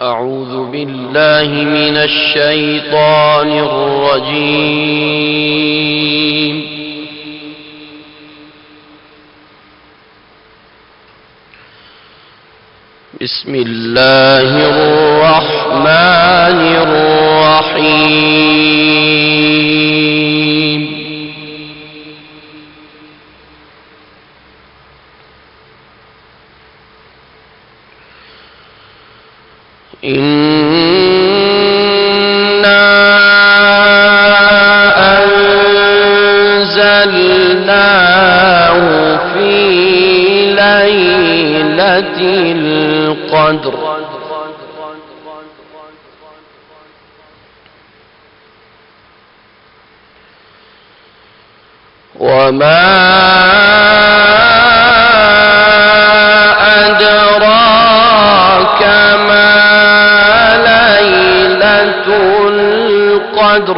أعوذ بالله من الشيطان الرجيم. بسم الله الرحمن الرحيم. إنا أنزلناه في ليلة القدر وما أدراك ما ليلة القدر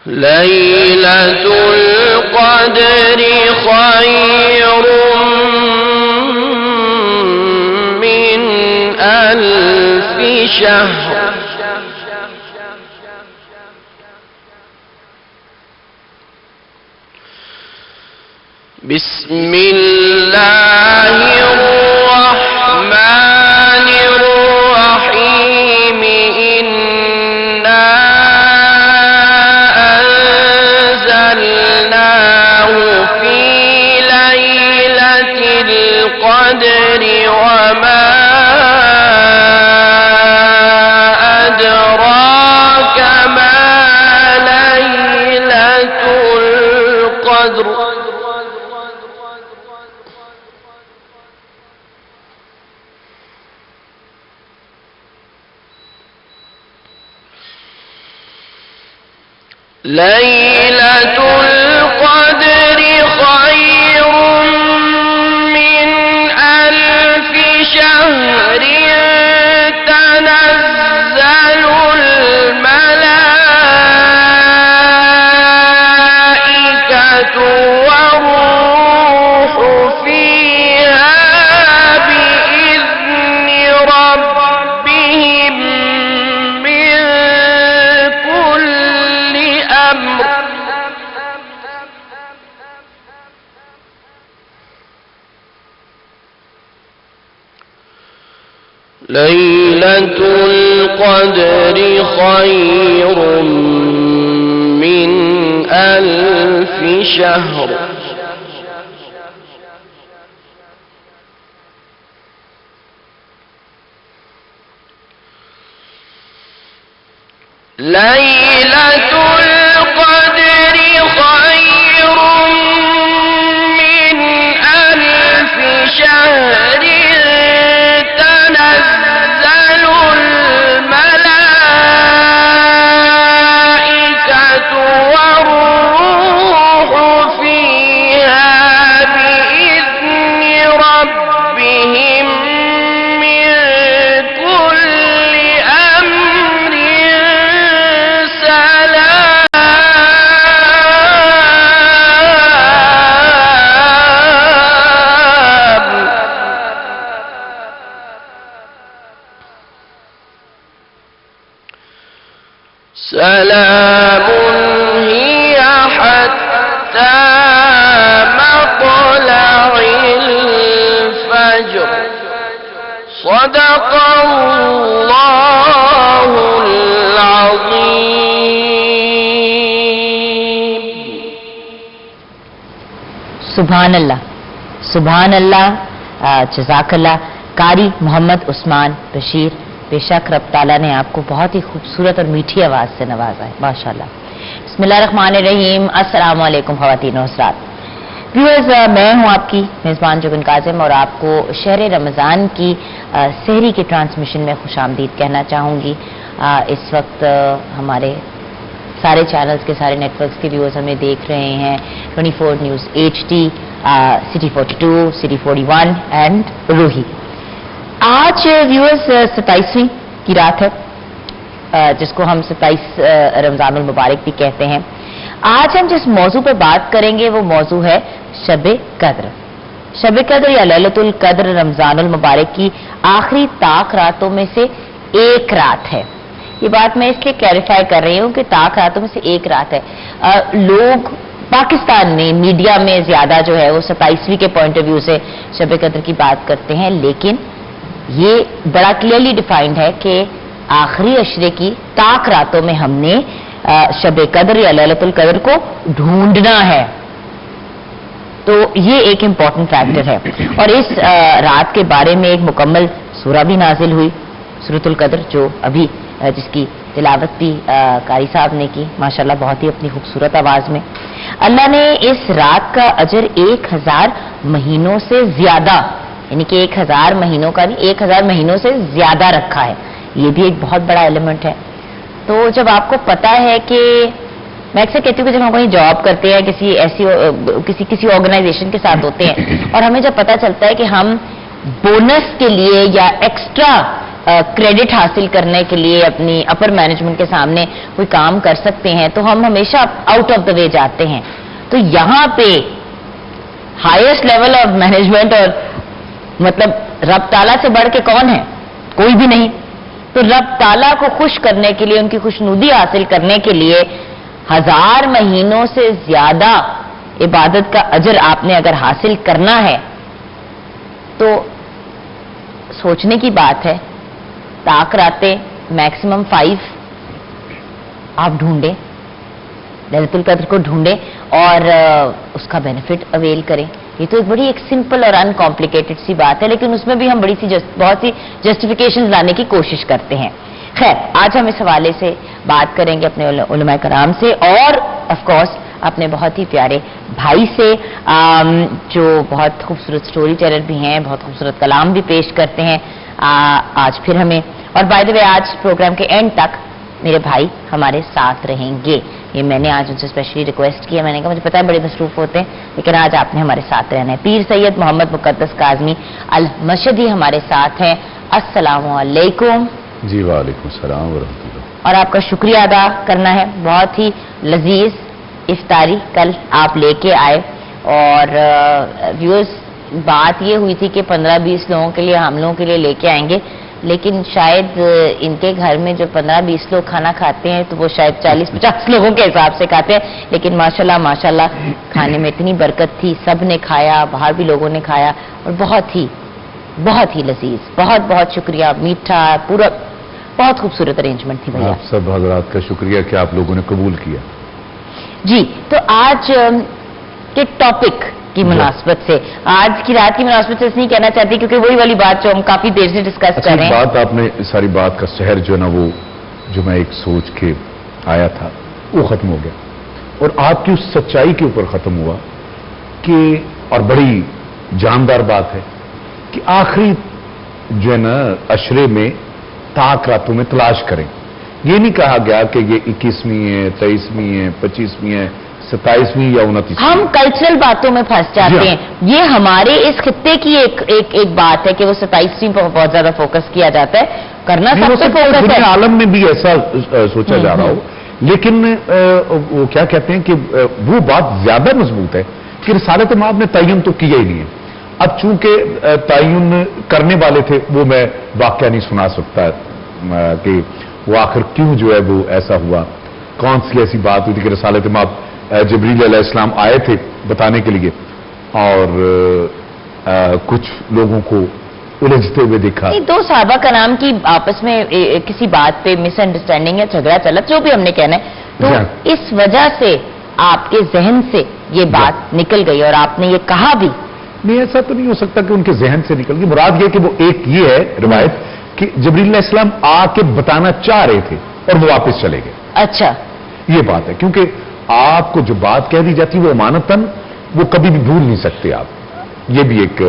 ليلة القدر خير من 1000 شهر. بسم الله الرحمن الرحيم. إنا أنزلناه في ليلة القدر وما أدراك ما ليلة القدر ليلة القدر خير من 1000 شهر. تنزل الملائكة والروح فيها بإذن ربهم من كل أمر. ليلة القدر خير من 1000 شهر. ليلة القدر خير من 1000 شهر. تنزل الملائكة والروح فيها بإذن ربهم من كل أمر. سلام هي حتى مطلع الفجر. صدق الله العظيم. سبحان اللہ، سبحان اللہ، جزاک اللہ. قاری محمد عثمان بشیر، بے شک رب تعالیٰ نے آپ کو بہت ہی خوبصورت اور میٹھی آواز سے نوازا ہے، ماشاءاللہ. بسم اللہ الرحمن الرحیم. السلام علیکم خواتین و حضرات. ویورز، میں ہوں آپ کی میزبان جوبن کاظم اور آپ کو شہر رمضان کی سحری کی ٹرانسمیشن میں خوش آمدید کہنا چاہوں گی. اس وقت ہمارے سارے چینلز کے سارے نیٹ ورکس کے ویورز ہمیں دیکھ رہے ہیں. 24 news HD، city 42، city 41 and Rohi. آج ویورز 27ویں کی رات ہے، جس کو ہم 27 رمضان المبارک بھی کہتے ہیں. آج ہم جس موضوع پر بات کریں گے وہ موضوع ہے شب قدر. شب قدر یا لیلۃ القدر رمضان المبارک کی آخری طاق راتوں میں سے ایک رات ہے. یہ بات میں اس لیے کلیریفائی کر رہی ہوں کہ طاق راتوں میں سے ایک رات ہے. لوگ پاکستان میں میڈیا میں زیادہ جو ہے وہ 27ویں کے پوائنٹ آف ویو سے شب قدر کی بات کرتے ہیں، لیکن یہ بڑا کلیئرلی ڈیفائنڈ ہے کہ آخری عشرے کی طاق راتوں میں ہم نے شب قدر یا لیلۃ القدر کو ڈھونڈنا ہے. تو یہ ایک امپورٹنٹ فیکٹر ہے. اور اس رات کے بارے میں ایک مکمل سورہ بھی نازل ہوئی، سورۃ القدر، جو ابھی جس کی تلاوت بھی قاری صاحب نے کی ماشاءاللہ بہت ہی اپنی خوبصورت آواز میں. اللہ نے اس رات کا اجر 1000 مہینوں سے زیادہ، یعنی کہ 1000 مہینوں کا نہیں، 1000 مہینوں سے زیادہ رکھا ہے. یہ بھی ایک بہت بڑا ایلیمنٹ ہے. تو جب آپ کو پتا ہے کہ میں اکثر کہتی ہوں کہ جب ہم کہیں جاب کرتے ہیں کسی آرگنائزیشن کے ساتھ ہوتے ہیں اور ہمیں جب پتا چلتا ہے کہ ہم بونس کے لیے یا ایکسٹرا کریڈٹ حاصل کرنے کے لیے اپنی اپر مینجمنٹ کے سامنے کوئی کام کر سکتے ہیں تو ہم ہمیشہ آؤٹ آف دا وے جاتے ہیں. تو یہاں پہ ہائیسٹ لیول آف مینجمنٹ اور مطلب رب تعالیٰ سے بڑھ کے کون ہے؟ کوئی بھی نہیں. تو رب تعالیٰ کو خوش کرنے کے لیے، ان کی خوشنودی حاصل کرنے کے لیے 1000 مہینوں سے زیادہ عبادت کا اجر آپ نے اگر حاصل کرنا ہے تو سوچنے کی بات ہے. طاق راتیں میکسیمم 5 آپ ڈھونڈیں، لیلۃ القدر کو ڈھونڈیں اور اس کا بینیفٹ اویل کریں. یہ تو ایک بڑی ایک سمپل اور ان کمپلیکیٹڈ سی بات ہے، لیکن اس میں بھی ہم بہت سی جسٹیفیکیشن لانے کی کوشش کرتے ہیں. خیر، آج ہم اس حوالے سے بات کریں گے اپنے علماء کرام سے اور آف کورس اپنے بہت ہی پیارے بھائی سے جو بہت خوبصورت سٹوری ٹیلر بھی ہیں، بہت خوبصورت کلام بھی پیش کرتے ہیں. آج پھر ہمیں، اور بائی دی وے آج پروگرام کے اینڈ تک میرے بھائی ہمارے ساتھ رہیں گے. یہ میں نے آج ان سے اسپیشلی ریکویسٹ کیا. میں نے کہا مجھے پتا ہے بڑے مصروف ہوتے ہیں لیکن آج آپ نے ہمارے ساتھ رہنا ہے. پیر سید محمد مقدس کاظمی المشہدی ہمارے ساتھ ہیں. السلام علیکم. جی وعلیکم السلام ورحمۃ اللہ. اور آپ کا شکریہ ادا کرنا ہے، بہت ہی لذیذ افطاری کل آپ لے کے آئے. اور ویورز بات یہ ہوئی تھی کہ 15-20 لوگوں کے لیے، ہم لوگوں کے لیے لے کے آئیں گے، لیکن شاید ان کے گھر میں جو 15-20 لوگ کھانا کھاتے ہیں تو وہ شاید 40-50 لوگوں کے حساب سے کھاتے ہیں. لیکن ماشاءاللہ کھانے میں اتنی برکت تھی، سب نے کھایا، باہر بھی لوگوں نے کھایا اور بہت ہی لذیذ. بہت بہت شکریہ. میٹھا پورا بہت خوبصورت ارینجمنٹ تھی بھیا. آپ سب حضرات کا شکریہ کہ آپ لوگوں نے قبول کیا. جی تو آج کے ٹاپک کی مناسبت سے، آج کی رات کی مناسبت سے اس نہیں کہنا چاہتی کیونکہ وہی والی بات جو ہم کافی دیر سے ڈسکس کر رہے ہیں. بات آپ نے ساری بات کا شہر جو ہے نا، وہ جو میں ایک سوچ کے آیا تھا وہ ختم ہو گیا اور آپ کی اس سچائی کے اوپر ختم ہوا کہ، اور بڑی جاندار بات ہے کہ آخری جو ہے نا عشرے میں طاق راتوں میں تلاش کریں. یہ نہیں کہا گیا کہ یہ 21ویں ہے، 23ویں ہے، 25ویں ہے، 27ویں یا 29ویں. ہم کلچرل باتوں میں پھنس جاتے ہیں. یہ ہمارے اس خطے کی ایک بات ہے کہ وہ 27ویں پر بہت زیادہ فوکس کیا جاتا ہے. کرنا سب پہ فوکس ہے. دنیا عالم میں بھی ایسا سوچا جا رہا ہو، لیکن وہ کیا کہتے ہیں کہ وہ بات زیادہ مضبوط ہے کہ رسالت مآب نے تعین تو کیا ہی نہیں ہے. اب چونکہ تعین کرنے والے تھے وہ میں واقعہ نہیں سنا سکتا کہ وہ آخر کیوں جو ہے وہ ایسا ہوا، کون سی ایسی بات ہوئی تھی کہ رسالت مآب جبریل علیہ السلام آئے تھے بتانے کے لیے اور کچھ لوگوں کو الجھتے ہوئے دیکھا. دو صحابہ کرام کی آپس میں کسی بات پہ مس انڈرسٹینڈنگ یا جھگڑا چلا، جو بھی ہم نے کہنا ہے، تو اس وجہ سے آپ کے ذہن سے یہ بات نکل گئی اور آپ نے یہ کہا بھی. نہیں، ایسا تو نہیں ہو سکتا کہ ان کے ذہن سے نکل گئی. مراد یہ کہ وہ ایک یہ ہے روایت کہ جبریل علیہ السلام آ کے بتانا چاہ رہے تھے اور وہ واپس چلے گئے. اچھا، یہ بات ہے کیونکہ آپ کو جو بات کہہ دی جاتی وہ امانتاً وہ کبھی بھی بھول نہیں سکتے آپ. یہ بھی ایک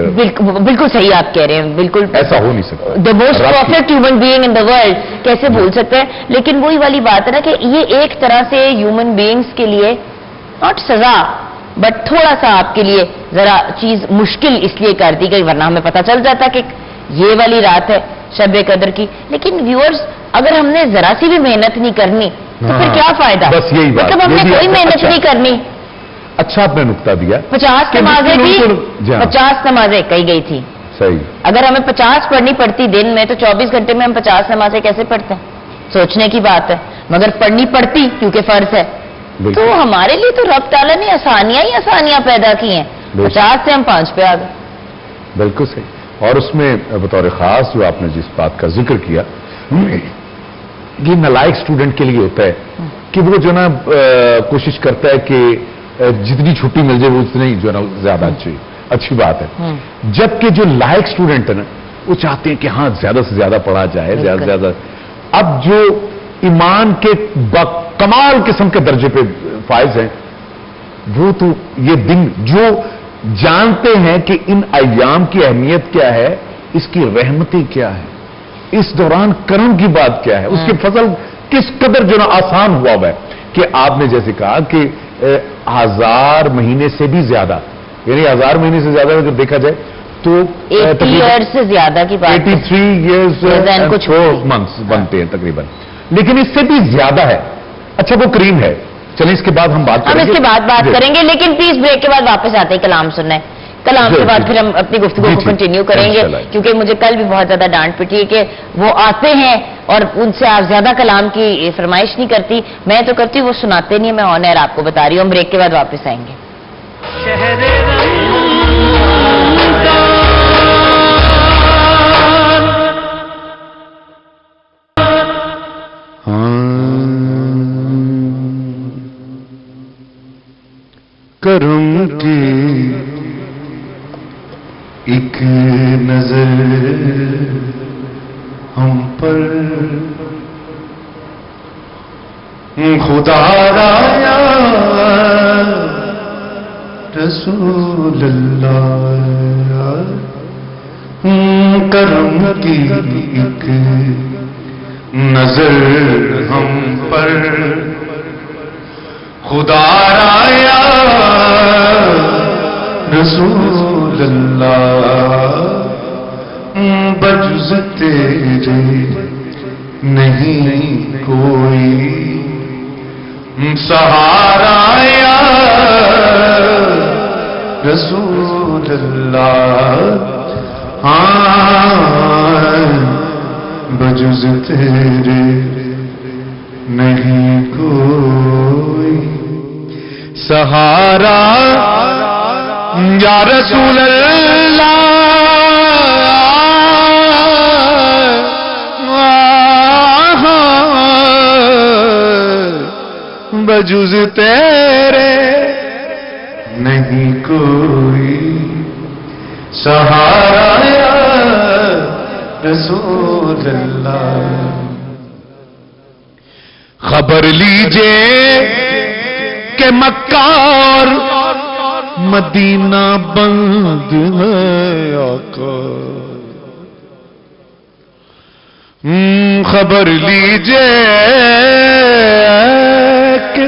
بالکل صحیح آپ کہہ رہے ہیں. بالکل ایسا ہو نہیں سکتا. The most perfect human being in the world کیسے بھول سکتے ہیں؟ لیکن وہی والی بات ہے نا کہ یہ ایک طرح سے ہیومن بینگز کے لیے ناٹ سزا بٹ تھوڑا سا آپ کے لیے ذرا چیز مشکل اس لیے کر دی گئی، ورنہ ہمیں پتہ چل جاتا کہ یہ والی رات ہے شب قدر کی. لیکن ویورز، اگر ہم نے ذرا سی بھی محنت نہیں کرنی تو پھر کیا فائدہ؟ بس یہی بات، مطلب ہم نے کوئی محنت نہیں کرنی. اچھا آپ نے نقطہ دیا. 50 نمازیں بھی 50 نمازیں کہی گئی تھی. صحیح. اگر ہمیں 50 پڑھنی پڑتی دن میں تو 24 گھنٹے میں ہم 50 نمازیں کیسے پڑھتے ہیں؟ سوچنے کی بات ہے. مگر پڑھنی پڑتی کیونکہ فرض ہے. تو ہمارے لیے تو رب تعالیٰ نے آسانیاں ہی آسانیاں پیدا کی ہیں. 50 سے ہم 5 پہ آ گئے. بالکل صحیح. اور اس میں بطور خاص جو آپ نے جس بات کا ذکر کیا، یہ نالائق اسٹوڈنٹ کے لیے ہوتا ہے کہ وہ جو نا کوشش کرتا ہے کہ جتنی چھٹی مل جائے وہ اتنی جو ہے نا زیادہ اچھی بات ہے. جبکہ جو لائق اسٹوڈنٹ ہے نا وہ چاہتے ہیں کہ ہاں زیادہ سے زیادہ پڑھا جائے، زیادہ سے زیادہ. اب جو ایمان کے کمال قسم کے درجے پہ فائز ہیں وہ تو یہ دن جو جانتے ہیں کہ ان ایام کی اہمیت کیا ہے، اس کی رحمتیں کیا ہے، اس دوران کرم کی بات کیا ہے، اس کے فضل کس قدر جو نا آسان ہوا ہے کہ آپ نے جیسے کہا کہ 1000 مہینے سے بھی زیادہ، یعنی 1000 مہینے سے زیادہ اگر دیکھا جائے تو 80 ایئر سے زیادہ کی بات، 83 ایئرز کچھ 4 منتھس بنتے ہیں تقریباً، لیکن اس سے بھی زیادہ ہے. اچھا وہ کریم ہے. چلیں اس کے بعد ہم بات کریں گے، ہم اس کے بعد بات کریں گے، لیکن پلیز بریک کے بعد واپس آتے ہیں کلام سننا ہے. کلام کے بعد پھر ہم اپنی گفتگو کو کنٹینیو کریں گے، کیونکہ مجھے کل بھی بہت زیادہ ڈانٹ پٹی ہے کہ وہ آتے ہیں اور ان سے آپ زیادہ کلام کی فرمائش نہیں کرتی. میں تو کرتی ہوں، وہ سناتے نہیں. میں آن ایئر آپ کو بتا رہی ہوں. ہم بریک کے بعد واپس آئیں گے. کرم کی ایک نظر ہم پر، خدا را یا رسول اللہ. کرم کی ایک نظر ہم پر، خدا را یا رسول اللہ. بجز تیرے نہیں کوئی سہارا یا رسول اللہ. بجز تیرے نہیں کوئی سہارا یا رسول اللہ. بجز تیرے نہیں کوئی سہارا یا رسول اللہ. خبر لیجئے کہ مکہ اور مدینہ بند ہے آقا. خبر لیجئے کہ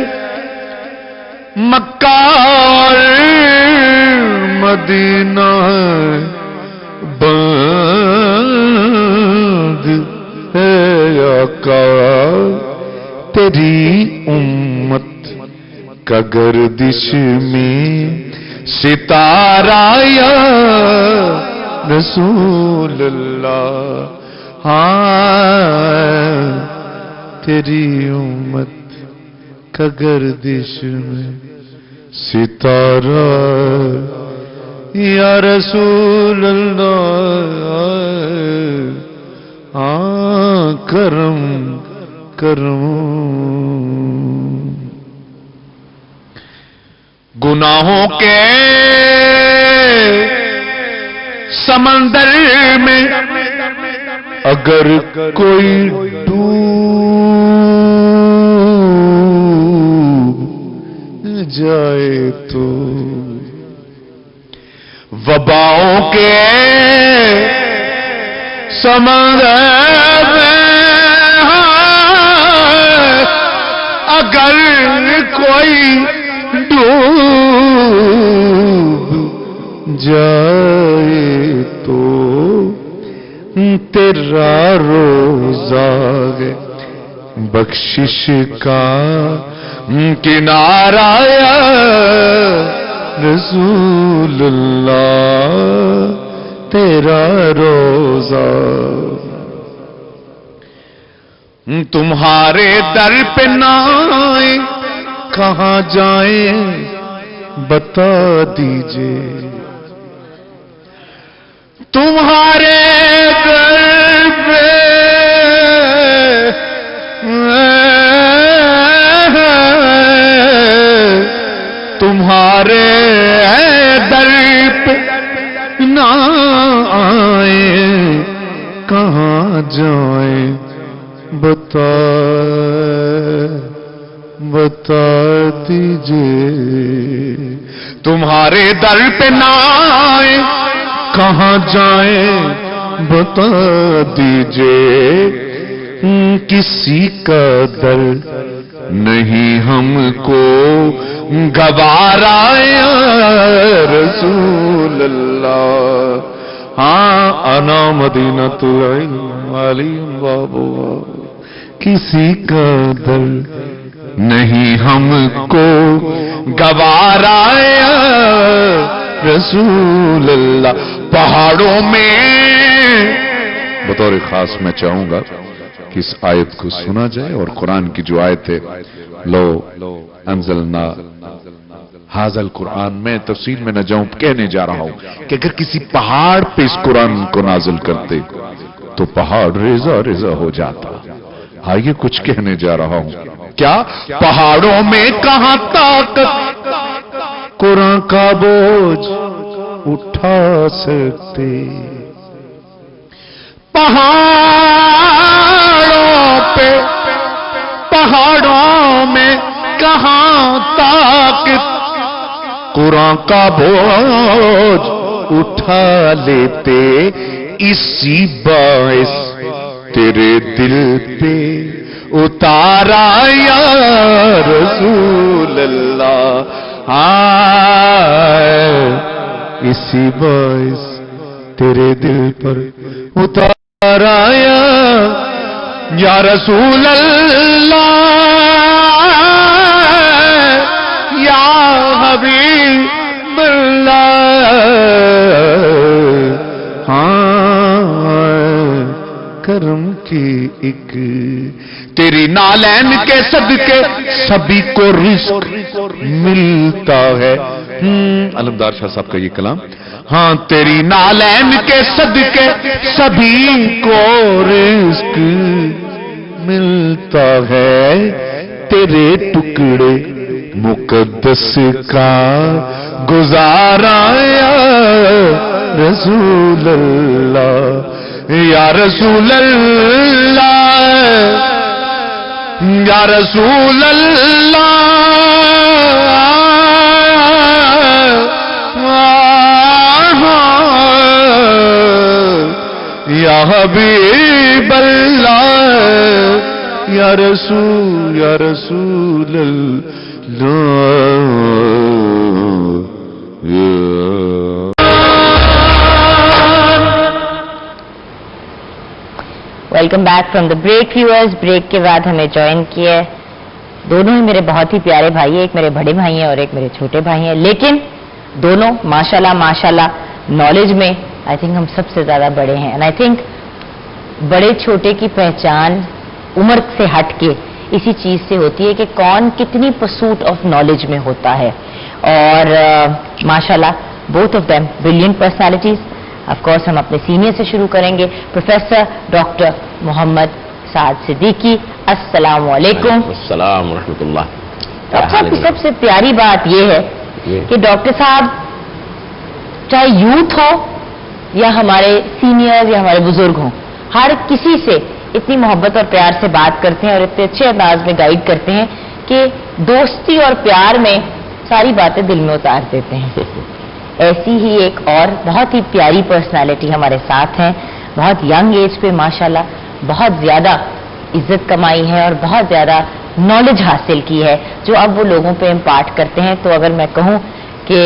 مکہ اور مدینہ بند ہے آقا. تیری امت کا گردش میں ستارہ یا رسول اللہ. تیری امت کا گردش میں ستارہ یا رسول اللہ. کرم کرم. گناہوں کے سمندر میں اگر کوئی ڈوب جائے تو وباؤں کے سمندر میں اگر کوئی ڈوب جائے تو تیرا روزہ بخشش کا کنارہ یا رسول اللہ تیرا روزہ. تمہارے در پہ نہ آئے کہاں جائیں بتا دیجئے. تمہارے در پہ تمہارے در پہ نہ آئے کہاں جائیں بتا دیجئے. تمہارے در پہ نہ آئے کہاں جائیں بتا دیجئے. کسی کا در نہیں ہم کو گوارا یا رسول اللہ. ہاں انا مدینۃ العلم علی بابو. کسی کا در نہیں ہم کو گوارا یا رسول اللہ. پہاڑوں میں بطور خاص میں چاہوں گا کہ اس آیت کو سنا جائے اور قرآن کی جو آیت ہے لو انزلنا ھذا القرآن، میں تفصیل میں نہ جاؤں، کہنے جا رہا ہوں کہ اگر کسی پہاڑ پہ اس قرآن کو نازل کرتے تو پہاڑ ریزہ ریزہ ہو جاتا. آئیے کچھ کہنے جا رہا ہوں. کیا پہاڑوں میں کہاں طاقت قرآن کا بوجھ اٹھا سکتے. پہاڑوں میں کہاں طاقت قرآن کا بوجھ اٹھا لیتے. اسی باعث تیرے دل پہ اتارا یا رسول اللہ. اسی باعث تیرے دل پر اتارا یا رسول اللہ یا حبیب اللہ. کرم کی ایک تیری نالین کے صدقے سبھی کو رزق ملتا ہے. علمدار شاہ صاحب کا یہ کلام. ہاں تیری نالین کے صدقے سبھی کو رزق ملتا ہے. تیرے ٹکڑے مقدس کا گزارا یا رسول اللہ یا رسول اللہ یا رسول اللہ یا حبیب اللہ یا رسول اللہ. Welcome back from the break viewers. Break کے بعد ہمیں جوائن کیا ہے دونوں ہی میرے بہت ہی پیارے بھائی ہیں. ایک میرے بڑے بھائی ہیں اور ایک میرے چھوٹے بھائی ہیں, لیکن دونوں ماشاءاللہ نالج میں آئی تھنک ہم سب سے زیادہ بڑے ہیں. اینڈ آئی تھنک بڑے چھوٹے کی پہچان عمر سے ہٹ کے اسی چیز سے ہوتی ہے کہ کون کتنی پرسوٹ آف نالج میں ہوتا ہے. اور ماشاءاللہ both of them brilliant personalities. Of course ہم اپنے سینئر سے شروع کریں گے, پروفیسر ڈاکٹر محمد سعد صدیقی. السلام علیکم. السلام ورحمۃ اللہ. ڈاکٹر صاحب کی سب سے پیاری بات یہ ہے کہ ڈاکٹر صاحب چاہے یوتھ ہو یا ہمارے سینئر یا ہمارے بزرگ ہوں, ہر کسی سے اتنی محبت اور پیار سے بات کرتے ہیں اور اتنے اچھے انداز میں گائیڈ کرتے ہیں کہ دوستی اور پیار میں ساری باتیں دل میں اتار دیتے ہیں. ایسی ہی ایک اور بہت ہی پیاری پرسنالٹی ہمارے ساتھ ہیں. بہت ینگ ایج پہ ماشاءاللہ بہت زیادہ عزت کمائی ہے اور بہت زیادہ نالج حاصل کی ہے جو اب وہ لوگوں پہ امپارٹ کرتے ہیں. تو اگر میں کہوں کہ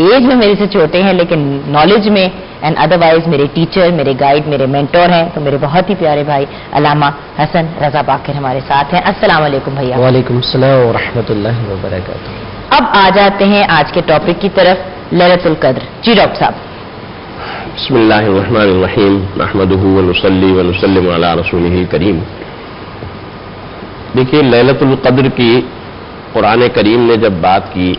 ایج میں میرے سے چھوٹے ہیں لیکن نالج میں اینڈ ادروائز میرے ٹیچر، میرے گائیڈ، میرے مینٹور ہیں، تو میرے بہت ہی پیارے بھائی علامہ حسن رضا باقر ہمارے ساتھ ہیں. السلام علیکم بھیا. وعلیکم السلام ورحمۃ اللہ وبرکاتہ. اب آ جاتے ہیں آج کے ٹاپک کی طرف، لیلۃ القدر. جی ڈاکٹر صاحب. بسم اللہ الرحمن الرحیم، نحمدہ ونصلی ونسلم علی رسولہ الکریم. دیکھیے، لیلۃ القدر کی قرآن کریم نے جب بات کی،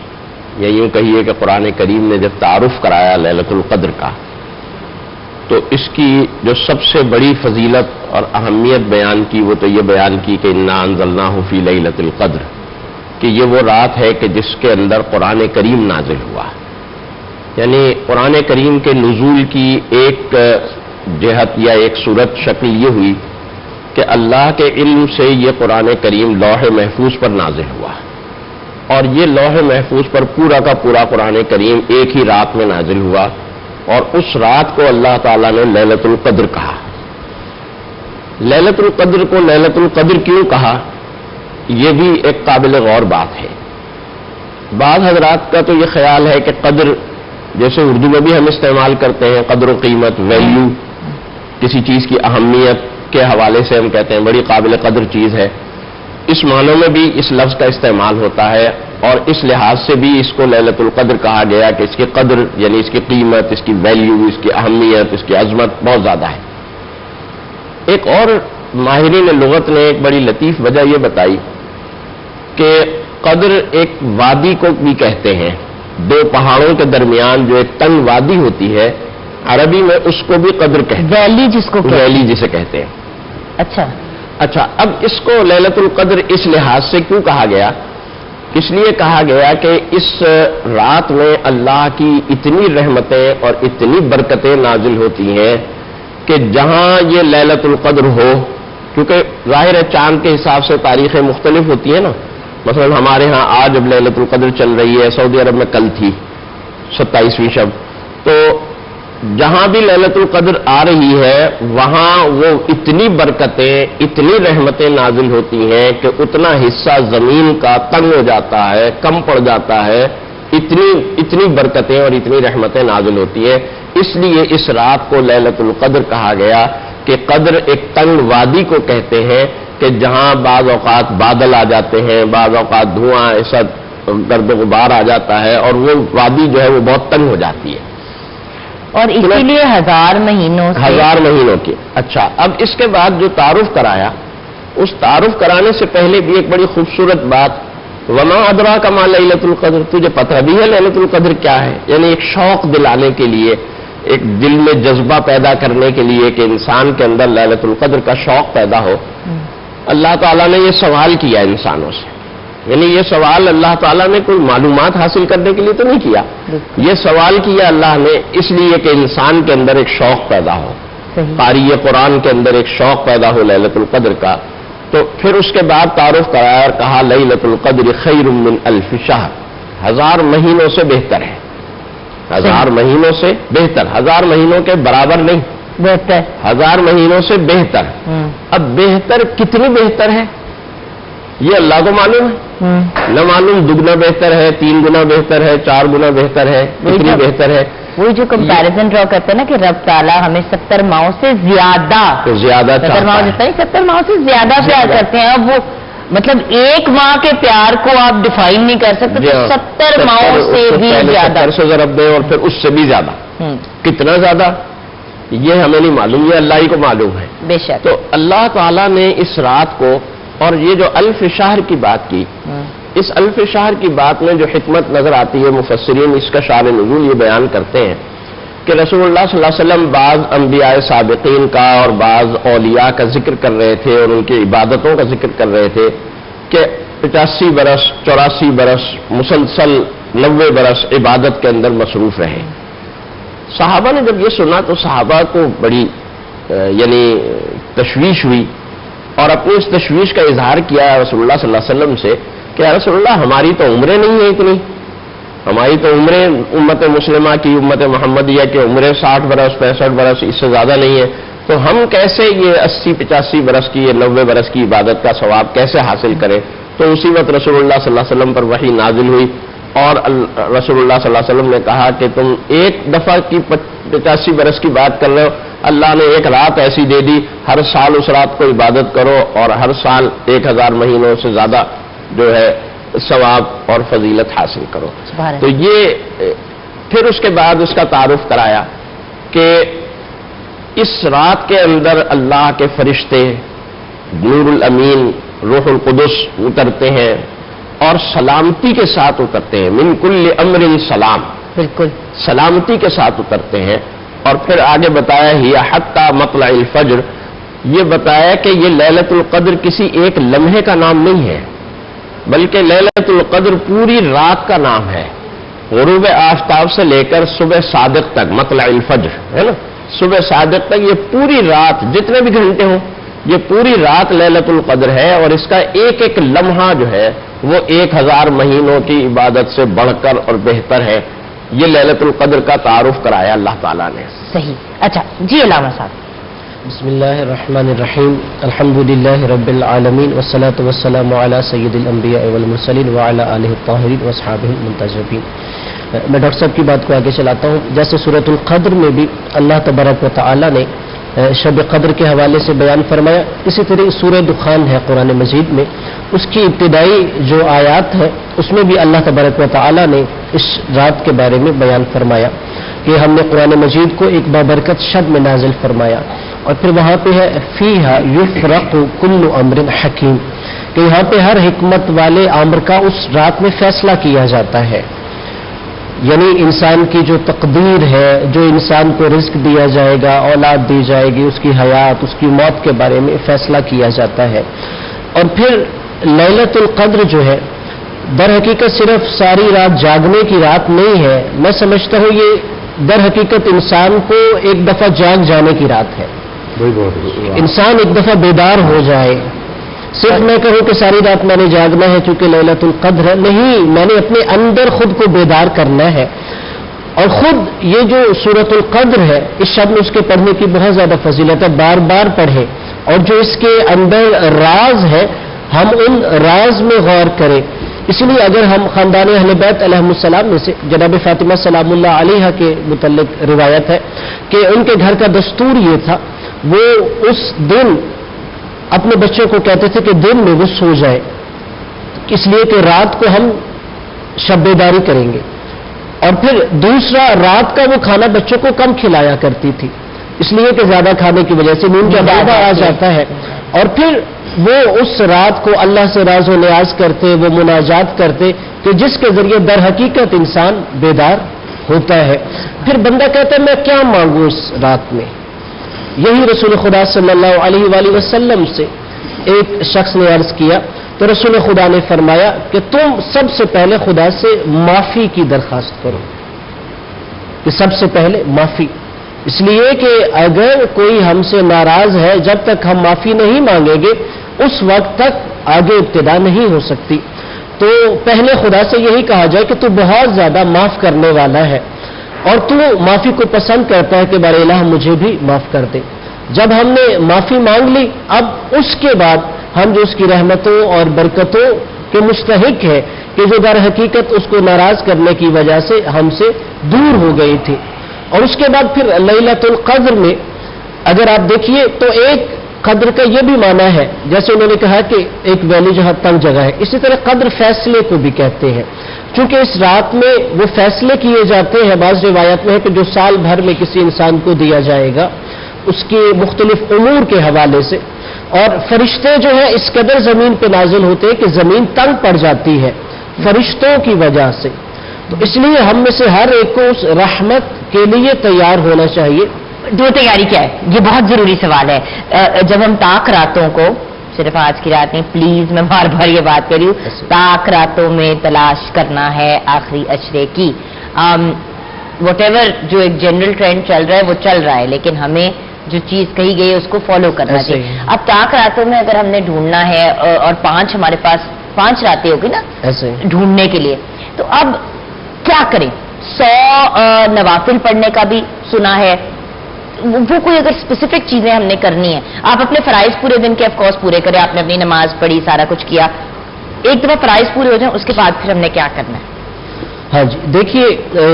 یا یوں کہیے کہ قرآن کریم نے جب تعارف کرایا لیلۃ القدر کا، تو اس کی جو سب سے بڑی فضیلت اور اہمیت بیان کی وہ تو یہ بیان کی کہ انا انزلناہ فی لیلۃ القدر، کہ یہ وہ رات ہے کہ جس کے اندر قرآن کریم نازل ہوا. یعنی قرآن کریم کے نزول کی ایک جہت یا ایک صورت شکل یہ ہوئی کہ اللہ کے علم سے یہ قرآن کریم لوح محفوظ پر نازل ہوا، اور یہ لوح محفوظ پر پورا کا پورا قرآن کریم ایک ہی رات میں نازل ہوا، اور اس رات کو اللہ تعالیٰ نے لیلۃ القدر کہا. لیلۃ القدر کو لیلۃ القدر کیوں کہا، یہ بھی ایک قابل غور بات ہے. بعض حضرات کا تو یہ خیال ہے کہ قدر، جیسے اردو میں بھی ہم استعمال کرتے ہیں قدر و قیمت، ویلیو، کسی چیز کی اہمیت کے حوالے سے ہم کہتے ہیں بڑی قابل قدر چیز ہے، اس معنوں میں بھی اس لفظ کا استعمال ہوتا ہے، اور اس لحاظ سے بھی اس کو لیلۃ القدر کہا گیا کہ اس کی قدر یعنی اس کی قیمت، اس کی ویلیو، اس کی اہمیت، اس کی عظمت بہت زیادہ ہے. ایک اور ماہرین لغت نے ایک بڑی لطیف وجہ یہ بتائی کہ قدر ایک وادی کو بھی کہتے ہیں، دو پہاڑوں کے درمیان جو ایک تنگ وادی ہوتی ہے، عربی میں اس کو بھی قدر کہتے ہیں، ویلی جس کو ویلی جسے کہتے ہیں. اچھا، اب اس کو لیلۃ القدر اس لحاظ سے کیوں کہا گیا؟ اس لیے کہا گیا کہ اس رات میں اللہ کی اتنی رحمتیں اور اتنی برکتیں نازل ہوتی ہیں کہ جہاں یہ لیلۃ القدر ہو، کیونکہ ظاہر ہے چاند کے حساب سے تاریخیں مختلف ہوتی ہیں نا. مثلا ہمارے ہاں آج اب لیلۃ القدر چل رہی ہے، سعودی عرب میں کل تھی 27ویں شب. تو جہاں بھی لیلۃ القدر آ رہی ہے وہاں وہ اتنی برکتیں، اتنی رحمتیں نازل ہوتی ہیں کہ اتنا حصہ زمین کا تنگ ہو جاتا ہے، کم پڑ جاتا ہے. اتنی برکتیں اور اتنی رحمتیں نازل ہوتی ہیں. اس لیے اس رات کو لیلۃ القدر کہا گیا کہ قدر ایک تنگ وادی کو کہتے ہیں کہ جہاں بعض اوقات بادل آ جاتے ہیں، بعض اوقات دھواں ایسا گرد و غبار آ جاتا ہے، اور وہ وادی جو ہے وہ بہت تنگ ہو جاتی ہے، اور اسی لیے 1000 مہینوں کی. اچھا، اب اس کے بعد جو تعارف کرایا، اس تعارف کرانے سے پہلے بھی ایک بڑی خوبصورت بات، وما ادراک ما لیلۃ القدر، تجھے پتہ بھی ہے لیلۃ القدر کیا ہے؟ یعنی ایک شوق دلانے کے لیے، ایک دل میں جذبہ پیدا کرنے کے لیے کہ انسان کے اندر لیلۃ القدر کا شوق پیدا ہو. اللہ تعالیٰ نے یہ سوال کیا انسانوں سے، یعنی یہ سوال اللہ تعالیٰ نے کوئی معلومات حاصل کرنے کے لیے تو نہیں کیا، یہ سوال کیا اللہ نے اس لیے کہ انسان کے اندر ایک شوق پیدا ہو، قاری قرآن کے اندر ایک شوق پیدا ہو لیلۃ القدر کا. تو پھر اس کے بعد تعارف کرایا اور کہا لیلۃ القدر خیر من 1000 شہر، 1000 مہینوں سے بہتر ہے. 1000 مہینوں سے بہتر، 1000 مہینوں کے برابر نہیں، بہتر، 1000 مہینوں سے بہتر. اب بہتر کتنی بہتر ہے یہ اللہ کو معلوم ہے، نہ معلوم دگنا بہتر ہے، 3 گنا بہتر ہے، 4 گنا بہتر ہے، کتنی بہتر ہے. وہی جو کمپیریزن ڈرا کرتے ہیں نا کہ رب تعالیٰ ہمیں 70 ماہوں سے زیادہ 70 ماہوں سے 70 ماہوں سے زیادہ پیار کرتے ہیں. اب وہ مطلب ایک ماہ کے پیار کو آپ ڈیفائن نہیں کر سکتے، تو 70 ماہوں سے بھی زیادہ، 70 سے ضرب دیں اور پھر اس سے بھی زیادہ. کتنا زیادہ یہ ہمیں نہیں معلوم، یہ اللہ ہی کو معلوم ہے. بے شک. تو اللہ تعالیٰ نے اس رات کو، اور یہ جو 1000 شہر کی بات کی، اس 1000 شہر کی بات میں جو حکمت نظر آتی ہے، مفسرین اس کا شان نزول یہ بیان کرتے ہیں کہ رسول اللہ صلی اللہ علیہ وسلم بعض انبیاء سابقین کا اور بعض اولیاء کا ذکر کر رہے تھے اور ان کی عبادتوں کا ذکر کر رہے تھے کہ 85 برس 84 برس مسلسل 90 برس عبادت کے اندر مصروف رہے. صحابہ نے جب یہ سنا تو صحابہ کو بڑی یعنی تشویش ہوئی، اور اپنی اس تشویش کا اظہار کیا رسول اللہ صلی اللہ علیہ وسلم سے کہ یا رسول اللہ ہماری تو عمریں نہیں ہیں اتنی، ہماری تو عمریں امت مسلمہ کی، امت محمدیہ کی عمریں 60 برس 65 برس اس سے زیادہ نہیں ہے، تو ہم کیسے یہ 80-85 برس کی، یہ 90 برس کی عبادت کا ثواب کیسے حاصل کریں؟ تو اسی وقت رسول اللہ صلی اللہ علیہ وسلم پر وحی نازل ہوئی اور رسول اللہ صلی اللہ علیہ وسلم نے کہا کہ تم ایک دفعہ کی 85 برس کی بات کر رہے ہو، اللہ نے ایک رات ایسی دے دی، ہر سال اس رات کو عبادت کرو اور ہر سال 1000 مہینوں سے زیادہ جو ہے ثواب اور فضیلت حاصل کرو۔ تو یہ پھر اس کے بعد اس کا تعارف کرایا کہ اس رات کے اندر اللہ کے فرشتے نور الامین روح القدس اترتے ہیں اور سلامتی کے ساتھ اترتے ہیں، من کل امر سلام، بالکل سلامتی کے ساتھ اترتے ہیں۔ اور پھر آگے بتایا ہی حتی مطلع الفجر، یہ بتایا کہ یہ لیلۃ القدر کسی ایک لمحے کا نام نہیں ہے، بلکہ لیلۃ القدر پوری رات کا نام ہے، غروب آفتاب سے لے کر صبح صادق تک، مطلع الفجر ہے نا، صبح صادق تک یہ پوری رات جتنے بھی گھنٹے ہوں یہ پوری رات لیلۃ القدر ہے، اور اس کا ایک ایک لمحہ جو ہے وہ 1000 مہینوں کی عبادت سے بڑھ کر اور بہتر ہے۔ یہ لیلۃ القدر کا تعارف کرایا اللہ تعالیٰ نے۔ صحیح۔ اچھا جی علامہ صاحب۔ بسم اللہ الرحمن الرحیم، الحمد للہ رب العالمین والصلاة والسلام علی سید الانبیاء والمرسلین وعلی آلہ الطاہرین واصحابہ المنتجبین۔ میں ڈاکٹر صاحب کی بات کو آگے چلاتا ہوں۔ جیسے سورۃ القدر میں بھی اللہ تبارک و تعالی نے شب قدر کے حوالے سے بیان فرمایا، اسی طرح سورہ دخان ہے قرآن مجید میں، اس کی ابتدائی جو آیات ہے اس میں بھی اللہ تبارک و تعالی نے اس رات کے بارے میں بیان فرمایا کہ ہم نے قرآن مجید کو ایک بابرکت شب میں نازل فرمایا، اور پھر وہاں پہ ہے فیہا یفرق کل امر حکیم، کہ یہاں پہ ہر حکمت والے امر کا اس رات میں فیصلہ کیا جاتا ہے، یعنی انسان کی جو تقدیر ہے، جو انسان کو رزق دیا جائے گا، اولاد دی جائے گی، اس کی حیات، اس کی موت کے بارے میں فیصلہ کیا جاتا ہے۔ اور پھر لیلۃ القدر جو ہے در حقیقت صرف ساری رات جاگنے کی رات نہیں ہے، میں سمجھتا ہوں یہ در حقیقت انسان کو ایک دفعہ جاگ جانے کی رات ہے، انسان ایک دفعہ بیدار ہو جائے۔ صرف میں کہوں کہ ساری رات میں نے جاگنا ہے چونکہ لیلۃ القدر ہے، نہیں، میں نے اپنے اندر خود کو بیدار کرنا ہے، اور خود یہ جو سورۃ القدر ہے اس شب میں اس کے پڑھنے کی بہت زیادہ فضیلت ہے، بار بار پڑھیں، اور جو اس کے اندر راز ہے ہم ان راز میں غور کریں۔ اس لیے اگر ہم خاندان اہل بیت علیہم السلام میں سے جناب فاطمہ سلام اللہ علیہا کے متعلق روایت ہے کہ ان کے گھر کا دستور یہ تھا، وہ اس دن اپنے بچوں کو کہتے تھے کہ دن میں وہ سو جائے، اس لیے کہ رات کو ہم شب بیداری کریں گے، اور پھر دوسرا رات کا وہ کھانا بچوں کو کم کھلایا کرتی تھی، اس لیے کہ زیادہ کھانے کی وجہ سے نیند کا دائرہ آ جاتا ہے، اور پھر وہ اس رات کو اللہ سے راز و نیاز کرتے، وہ مناجات کرتے کہ جس کے ذریعے در حقیقت انسان بیدار ہوتا ہے۔ پھر بندہ کہتا ہے میں کیا مانگوں اس رات میں؟ یہی رسول خدا صلی اللہ علیہ وآلہ وسلم سے ایک شخص نے عرض کیا تو رسول خدا نے فرمایا کہ تم سب سے پہلے خدا سے معافی کی درخواست کرو، کہ سب سے پہلے معافی، اس لیے کہ اگر کوئی ہم سے ناراض ہے جب تک ہم معافی نہیں مانگیں گے اس وقت تک آگے ابتدا نہیں ہو سکتی، تو پہلے خدا سے یہی کہا جائے کہ تو بہت زیادہ معاف کرنے والا ہے اور تو معافی کو پسند کرتا ہے کہ بارے الہ مجھے بھی معاف کر دے۔ جب ہم نے معافی مانگ لی اب اس کے بعد ہم جو اس کی رحمتوں اور برکتوں کے مستحق ہے کہ جو در حقیقت اس کو ناراض کرنے کی وجہ سے ہم سے دور ہو گئی تھی۔ اور اس کے بعد پھر لیلۃ القدر میں اگر آپ دیکھیے تو ایک قدر کا یہ بھی معنی ہے، جیسے انہوں نے کہا کہ ایک ویلی جہاں تنگ جگہ ہے، اسی طرح قدر فیصلے کو بھی کہتے ہیں، چونکہ اس رات میں وہ فیصلے کیے جاتے ہیں۔ بعض روایت میں ہے کہ جو سال بھر میں کسی انسان کو دیا جائے گا اس کے مختلف امور کے حوالے سے، اور فرشتے جو ہیں اس قدر زمین پہ نازل ہوتے ہیں کہ زمین تنگ پڑ جاتی ہے فرشتوں کی وجہ سے، تو اس لیے ہم میں سے ہر ایک کو اس رحمت کے لیے تیار ہونا چاہیے۔ جو تیاری کیا ہے یہ بہت ضروری سوال ہے۔ جب ہم طاق راتوں کو، صرف آج کی رات نہیں، پلیز میں بار بار یہ بات کر رہی ہوں، طاق راتوں میں تلاش کرنا ہے آخری اشرے کی، وٹ ایور جو ایک جنرل ٹرینڈ چل رہا ہے وہ چل رہا ہے، لیکن ہمیں جو چیز کہی گئی ہے اس کو فالو کرنا چاہیے۔ اب طاق راتوں میں اگر ہم نے ڈھونڈنا ہے اور ہمارے پاس 5 راتیں ہوگی نا ڈھونڈنے کے لیے، تو اب کیا کریں؟ 100 نوافل پڑھنے کا بھی سنا ہے، وہ کوئی اگر اسپیسیفک چیزیں ہم نے کرنی ہے، آپ اپنے فرائض پورے دن کے آف کورس پورے کریں، آپ نے اپنی نماز پڑھی، سارا کچھ کیا، ایک دفعہ فرائض پورے ہو جائیں اس کے بعد پھر ہم نے کیا کرنا ہے؟ ہاں جی، دیکھیے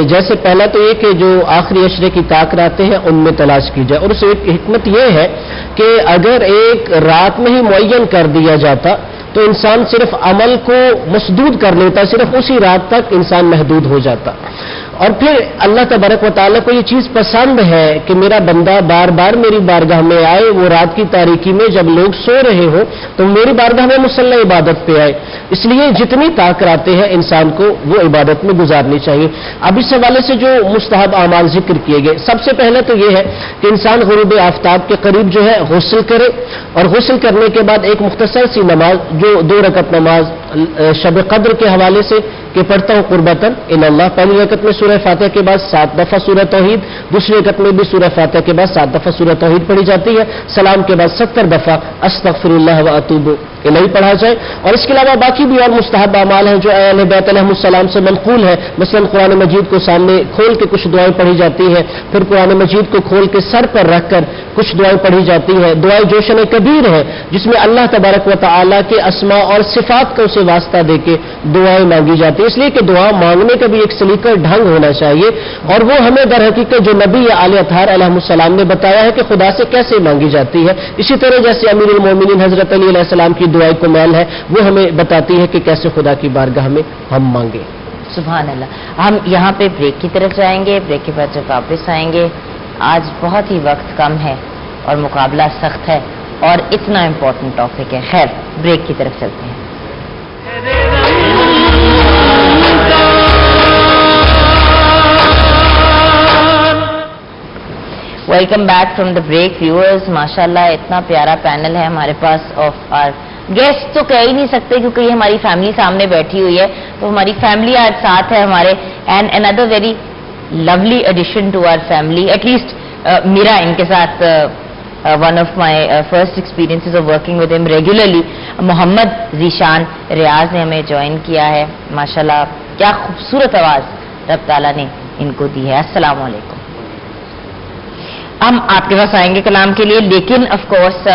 جیسے پہلا تو یہ کہ جو آخری عشرے کی طاق راتیں ہیں ان میں تلاش کی جائے، اور اس ایک حکمت یہ ہے کہ اگر ایک رات میں ہی معین کر دیا جاتا تو انسان صرف عمل کو مسدود کر لیتا، صرف اسی رات تک انسان محدود ہو جاتا. اور پھر اللہ تبارک و تعالیٰ کو یہ چیز پسند ہے کہ میرا بندہ بار بار میری بارگاہ میں آئے، وہ رات کی تاریکی میں جب لوگ سو رہے ہو تو میری بارگاہ میں مسلح عبادت پہ آئے. اس لیے جتنی طاقت آتے ہیں انسان کو وہ عبادت میں گزارنی چاہیے. اب اس حوالے سے جو مستحب اعمال ذکر کیے گئے، سب سے پہلے تو یہ ہے کہ انسان غروب آفتاب کے قریب جو ہے غسل کرے، اور غسل کرنے کے بعد ایک مختصر سی نماز جو 2 رکعت نماز شب قدر کے حوالے سے کہ پڑھتا ہوں قربتاً الی اللہ، پہلی رکعت میں سورہ فاتحہ کے بعد 7 دفعہ سورہ توحید، دوسری رکعت میں بھی سورہ فاتحہ کے بعد 7 دفعہ سورہ توحید پڑھی جاتی ہے، سلام کے بعد 70 دفعہ استغفر اللہ و اتوب الیہ پڑھا جائے. اور اس کے علاوہ باقی بھی اور مستحب اعمال ہیں جو اہل بیت علیہ السلام سے منقول ہے. مثلا قرآن مجید کو سامنے کھول کے کچھ دعائیں پڑھی جاتی ہیں، پھر قرآن مجید کو کھول کے سر پر رکھ کر کچھ دعائیں پڑھی جاتی ہیں. دعائیں جوشن کبیر ہے جس میں اللہ تبارک و تعالیٰ کے اسماء اور صفات کا اسے واسطہ دے کے دعائیں مانگی جاتی ہیں. اس لیے کہ دعا مانگنے کا بھی ایک سلیقہ ڈھنگ ہونا چاہیے، اور وہ ہمیں در حقیقت جو نبی آل اطہار علیہ السلام نے بتایا ہے کہ خدا سے کیسے مانگی جاتی ہے. اسی طرح جیسے امیر المومنین حضرت علی علیہ السلام کی دعائیں کو میل ہے، وہ ہمیں بتاتی ہے کہ کیسے خدا کی بارگاہ میں ہم مانگیں. سبحان اللہ. ہم یہاں پہ بریک کی طرف جائیں گے، بریک کے بعد جب واپس آئیں گے، آج بہت ہی وقت کم ہے اور مقابلہ سخت ہے اور اتنا امپورٹنٹ ٹاپک ہے. خیر، بریک کی طرف چلتے ہیں. Welcome back from the break viewers. ماشاء اللہ اتنا پیارا پینل ہے ہمارے پاس آف آر گیسٹ تو کہہ ہی نہیں سکتے کیونکہ یہ ہماری فیملی سامنے بیٹھی ہوئی ہے، تو ہماری فیملی آج ساتھ ہے ہمارے. اینڈ اندر very lovely addition to our family, at least میرا ان کے ساتھ one of my first experiences of working with him regularly. Muhammad Zeeshan Riaz نے ہمیں جوائن کیا ہے. ماشاءاللہ کیا خوبصورت آواز رب تعالیٰ نے ان کو دی ہے. السلام علیکم. ہم آپ کے پاس آئیں گے کلام کے لیے، لیکن آف کورس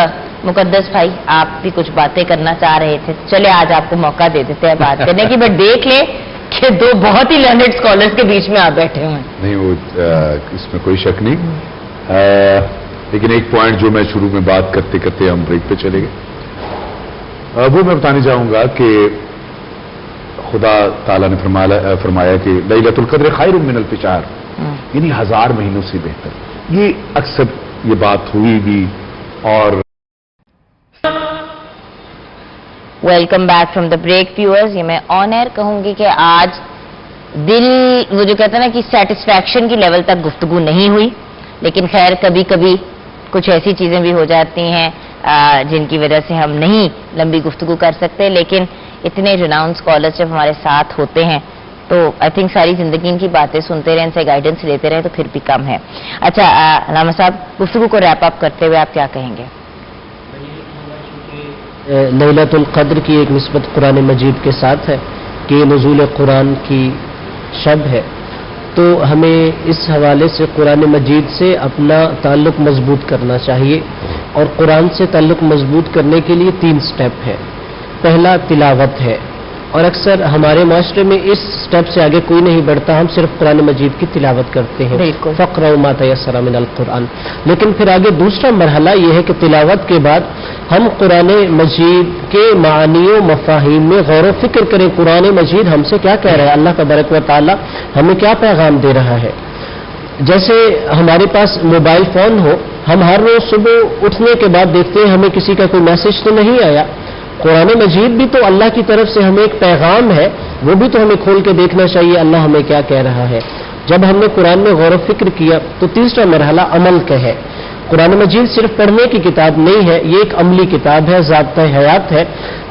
مقدس بھائی آپ بھی کچھ باتیں کرنا چاہ رہے تھے. چلے آج آپ کو موقع دے دیتے ہیں بات کرنے کی، بٹ دیکھ لیں کہ 2 بہت ہی لرنڈ اسکالرس کے بیچ میں آپ بیٹھے ہوئے ہیں. نہیں، وہ اس میں کوئی شک نہیں، لیکن ایک پوائنٹ جو میں شروع میں بات کرتے کرتے ہم بریک پہ چلے گئے، وہ میں بتانا چاہوں گا کہ خدا تعالیٰ نے فرمایا کہ لیلۃ القدر خیر من الف شہر، یعنی 1000 مہینوں سے بہتر. یہ اکثر یہ بات ہوئی بھی. اور welcome back from the break viewers. یہ میں آن ایئر کہوں گی کہ آج دل وہ جو کہتے ہیں نا کہ سیٹسفیکشن کی لیول تک گفتگو نہیں ہوئی، لیکن خیر کبھی کبھی کچھ ایسی چیزیں بھی ہو جاتی ہیں جن کی وجہ سے ہم نہیں لمبی گفتگو کر سکتے. لیکن اتنے ریناؤنڈ اسکالرز جب ہمارے ساتھ ہوتے ہیں تو آئی تھنک ساری زندگی ان کی باتیں سنتے رہیں، ان سے گائیڈنس لیتے رہیں تو پھر بھی کم ہے. اچھا علامہ صاحب، گفتگو کو ریپ اپ کرتے ہوئے آپ کیا کہیں گے؟ لیلۃ القدر کی ایک نسبت قرآن مجید کے ساتھ ہے کہ نزول قرآن کی شب ہے، تو ہمیں اس حوالے سے قرآن مجید سے اپنا تعلق مضبوط کرنا چاہیے. اور قرآن سے تعلق مضبوط کرنے کے لیے 3 سٹیپ ہے. پہلا تلاوت ہے، اور اکثر ہمارے معاشرے میں اس سٹیپ سے آگے کوئی نہیں بڑھتا، ہم صرف قرآن مجید کی تلاوت کرتے ہیں، فقرؤوا ما تیسر من القرآن. لیکن پھر آگے دوسرا مرحلہ یہ ہے کہ تلاوت کے بعد ہم قرآن مجید کے معانی و مفاہیم میں غور و فکر کریں. قرآن مجید ہم سے کیا کہہ رہا ہے، اللہ تبارک و تعالی ہمیں کیا پیغام دے رہا ہے. جیسے ہمارے پاس موبائل فون ہو، ہم ہر روز صبح اٹھنے کے بعد دیکھتے ہیں ہمیں کسی کا کوئی میسج تو نہیں آیا. قرآن مجید بھی تو اللہ کی طرف سے ہمیں ایک پیغام ہے، وہ بھی تو ہمیں کھول کے دیکھنا چاہیے اللہ ہمیں کیا کہہ رہا ہے. جب ہم نے قرآن میں غور و فکر کیا تو تیسرا مرحلہ عمل کا ہے. قرآن مجید صرف پڑھنے کی کتاب نہیں ہے، یہ ایک عملی کتاب ہے، ضابطہ حیات ہے.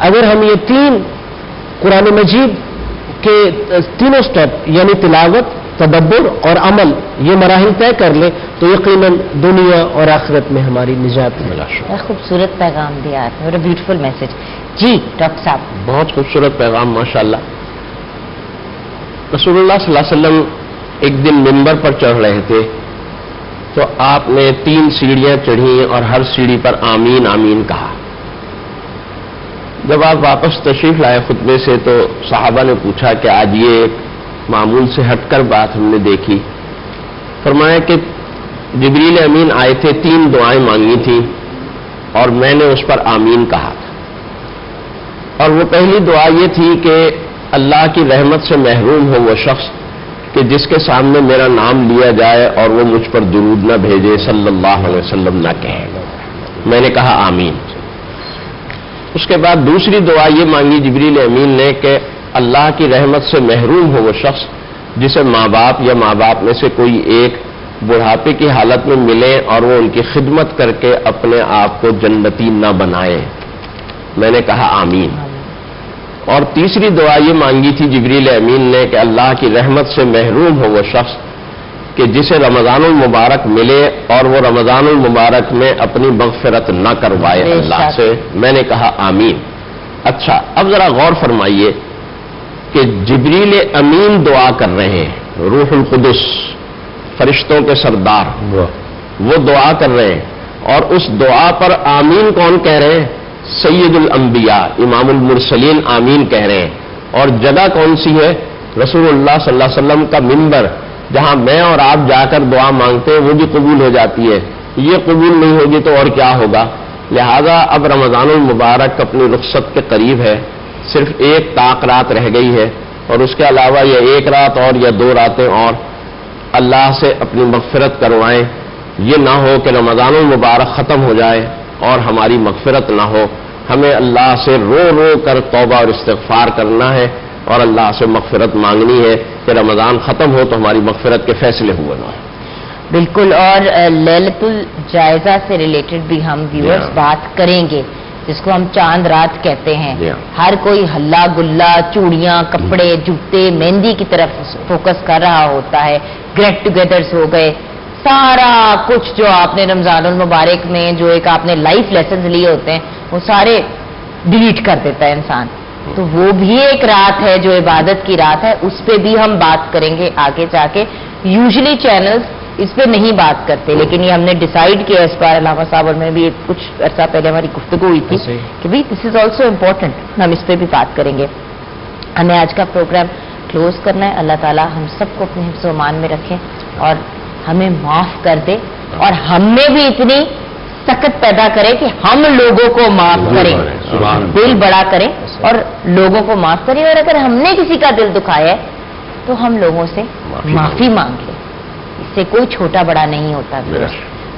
اگر ہم یہ 3 قرآن مجید کے تینوں سٹیپ یعنی تلاوت، تدبر اور عمل یہ مراحل طے کر لیں تو یقیناً دنیا اور آخرت میں ہماری نجات ملا. خوبصورت پیغام دیا آپ نے، بیوٹیفل میسج. جی ڈاکٹر صاحب. بہت خوبصورت پیغام ماشاءاللہ. رسول اللہ صلی اللہ علیہ وسلم ایک دن منبر پر چڑھ رہے تھے تو آپ نے 3 سیڑھیاں چڑھی اور ہر سیڑھی پر آمین آمین کہا. جب آپ واپس تشریف لائے خطبے سے تو صحابہ نے پوچھا کہ آج یہ معمول سے ہٹ کر بات ہم نے دیکھی. فرمایا کہ جبریل امین آئے تھے، 3 دعائیں مانگی تھیں اور میں نے اس پر آمین کہا تھا. اور وہ پہلی دعا یہ تھی کہ اللہ کی رحمت سے محروم ہو وہ شخص کہ جس کے سامنے میرا نام لیا جائے اور وہ مجھ پر درود نہ بھیجے، صلی اللہ علیہ وسلم نہ کہے. میں نے کہا آمین. اس کے بعد دوسری دعا یہ مانگی جبریل امین نے کہ اللہ کی رحمت سے محروم ہو وہ شخص جسے ماں باپ یا ماں باپ میں سے کوئی ایک بڑھاپے کی حالت میں ملے اور وہ ان کی خدمت کر کے اپنے آپ کو جنتی نہ بنائے. میں نے کہا آمین. اور تیسری دعا یہ مانگی تھی جبریل امین نے کہ اللہ کی رحمت سے محروم ہو وہ شخص کہ جسے رمضان المبارک ملے اور وہ رمضان المبارک میں اپنی مغفرت نہ کروائے اللہ سے. میں نے کہا آمین. اچھا، اب ذرا غور فرمائیے کہ جبریل امین دعا کر رہے ہیں، روح القدس فرشتوں کے سردار وہ دعا کر رہے ہیں، اور اس دعا پر آمین کون کہہ رہے ہیں؟ سید الانبیاء امام المرسلین آمین کہہ رہے ہیں. اور جگہ کون سی ہے؟ رسول اللہ صلی اللہ علیہ وسلم کا منبر، جہاں میں اور آپ جا کر دعا مانگتے ہیں وہ بھی قبول ہو جاتی ہے. یہ قبول نہیں ہوگی تو اور کیا ہوگا؟ لہذا اب رمضان المبارک اپنی رخصت کے قریب ہے، صرف 1 طاق رات رہ گئی ہے، اور اس کے علاوہ یہ 1 رات اور یا 2 راتیں اور اللہ سے اپنی مغفرت کروائیں. یہ نہ ہو کہ رمضان المبارک ختم ہو جائے اور ہماری مغفرت نہ ہو. ہمیں اللہ سے رو رو کر توبہ اور استغفار کرنا ہے اور اللہ سے مغفرت مانگنی ہے کہ رمضان ختم ہو تو ہماری مغفرت کے فیصلے ہوئے نہ. بالکل. اور لیلۃ الجائزہ سے ریلیٹڈ بھی ہم ویورز بات کریں گے، جس کو ہم چاند رات کہتے ہیں. ہر کوئی ہلا گلا، چوڑیاں، کپڑے، جوتے، مہندی کی طرف فوکس کر رہا ہوتا ہے. گیٹ ٹوگیدرز ہو گئے، سارا کچھ جو آپ نے رمضان المبارک میں جو ایک آپ نے لائف لیسنز لیے ہوتے ہیں وہ سارے ڈیلیٹ کر دیتا ہے انسان. تو وہ بھی ایک رات ہے جو عبادت کی رات ہے، اس پہ بھی ہم بات کریں گے آگے جا کے. یوزلی چینلز اس پہ نہیں بات کرتے، لیکن یہ ہم نے ڈیسائیڈ کیا اس بار علامہ صاحب اور میں بھی کچھ عرصہ پہلے ہماری گفتگو ہوئی تھی کہ بھائی دس از آلسو امپورٹنٹ، ہم اس پہ بھی بات کریں گے. ہمیں آج کا پروگرام کلوز کرنا ہے. اللہ تعالیٰ ہم سب کو اپنے حفظ و امان میں رکھیں اور ہمیں معاف کر دے، اور ہم میں بھی اتنی سخت پیدا کرے کہ ہم لوگوں کو معاف کریں، دل بڑا کریں اور لوگوں کو معاف کریں. اور اگر ہم نے کسی کا دل دکھایا ہے تو ہم لوگوں سے معافی مانگ لیں. اس سے کوئی چھوٹا بڑا نہیں ہوتا.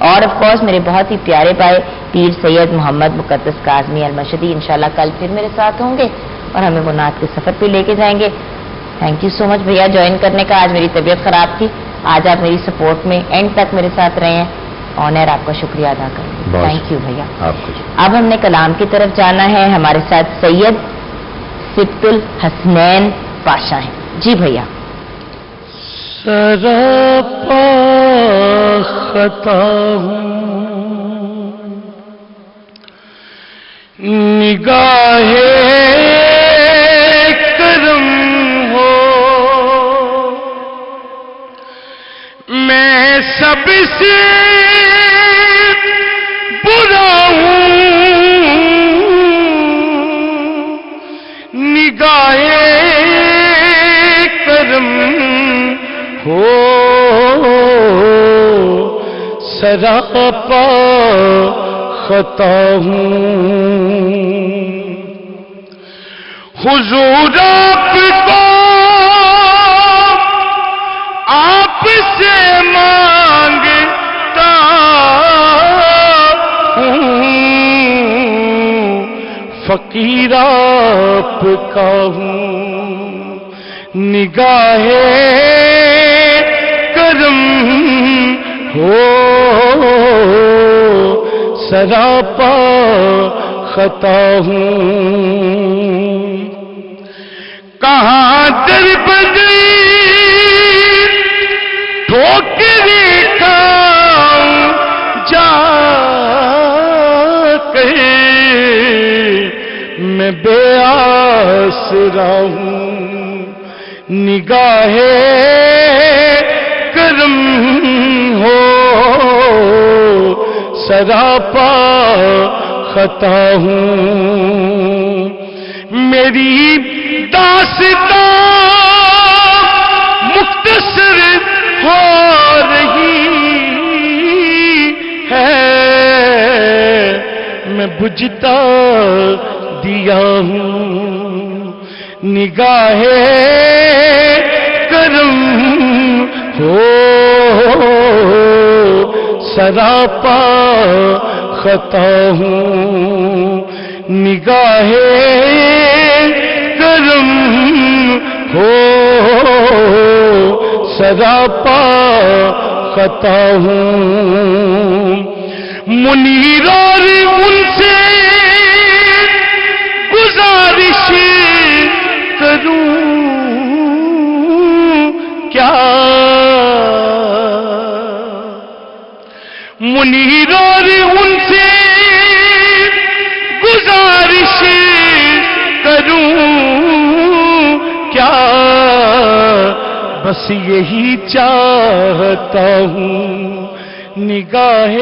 اور آف کورس میرے بہت ہی پیارے بھائی پیر سید محمد مقدس کاظمی المشہدی انشاءاللہ کل پھر میرے ساتھ ہوں گے اور ہمیں وہ نعت کے سفر پہ لے کے جائیں گے. تھینک یو سو مچ بھیا جوائن کرنے کا. آج میری طبیعت خراب تھی، آج آپ میری سپورٹ میں اینڈ تک میرے ساتھ رہے ہیں. آنر آپ کا شکریہ ادا کریں. تھینک یو بھیا. اب ہم نے کلام کی طرف جانا ہے. ہمارے ساتھ سید سبت الحسنین پاشا ہیں. جی بھیا. سراپا خطا ہوں، نگاہ کرم ہو، میں سب سے برا ہوں، نگاہ کرم ہو، سراپا خطا ہوں. حضور آپ کو آپ سے مانگتا ہوں، فقیر آپ کا ہوں، نگاہ کرم ہو، سراپا خطا ہوں. کہاں در بدری ٹھوکریں کھاؤں جا کے، میں بے آسرا ہوں، نگاہ کرم ہو، سراپا خطا ہوں. میری داستان بجھتا دیا ہوں نگاہ کرم ہو سراپا خطا ہوں نگاہ کرم ہو سراپا خطا ہوں منیر اور ان سے گزارش کروں کیا منیر اور ان سے گزارش کروں کیا بس یہی چاہتا ہوں نگاہ